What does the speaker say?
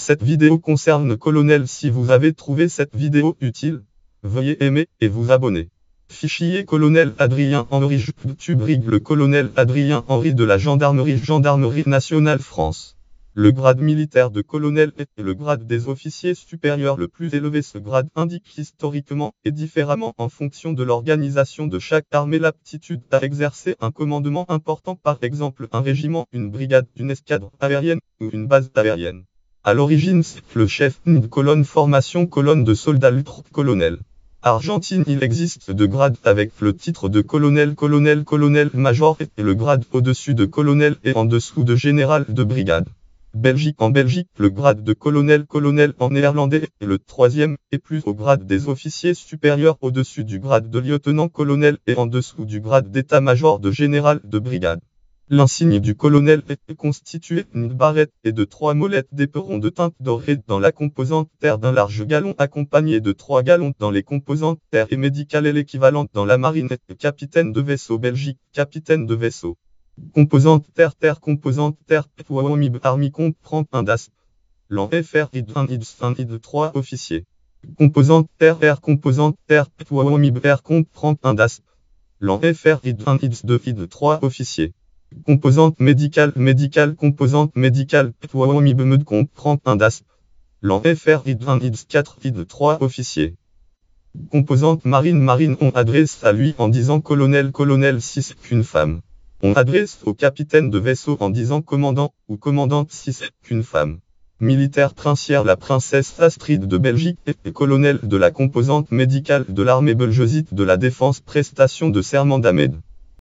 Cette vidéo concerne colonel. Si vous avez trouvé cette vidéo utile, veuillez aimer et vous abonner. Fichier colonel Adrien Henry YouTube Rig. Le colonel Adrien Henry de la Gendarmerie nationale France. Le grade militaire de colonel est le grade des officiers supérieurs le plus élevé. Ce grade indique historiquement et différemment en fonction de l'organisation de chaque armée l'aptitude à exercer un commandement important, par exemple un régiment, une brigade, une escadre aérienne ou une base aérienne. À l'origine, c'est le chef de colonne, formation colonne de soldats, colonel. Argentine, il existe deux grades avec le titre de colonel, major et le grade au-dessus de colonel et en dessous de général de brigade. En Belgique, le grade de colonel en néerlandais est le troisième et plus haut grade des officiers supérieurs, au-dessus du grade de lieutenant-colonel et en dessous du grade d'état-major de général de brigade. L'insigne du colonel est constitué d'une barrette et de 3 molettes d'éperon de teinte dorée dans la composante terre d'un large galon accompagné de 3 galons dans les composantes terre et médicale et l'équivalent dans la marine est capitaine de vaisseau. Belgique, capitaine de vaisseau. Composante terre, Wamib Army comprend un DAS. L'an FR ID 1 ID 1 ID 3 officiers. Composante terre, Wamib R comprend un DAS. L'an FR ID 1 ID 2 ID 3 officiers. Composante médicale, composante médicale, Wamib Med comprend un DAS. L'an FR ID 1 ID 4 ID 3 officiers. Composante marine, on adresse à lui en disant colonel si c'est qu'une femme. On adresse au capitaine de vaisseau en disant commandant ou commandante si c'est qu'une femme. Militaire princière, la princesse Astrid de Belgique est colonel de la composante médicale de l'armée belgosite de la défense, prestation de serment d'Ahmed.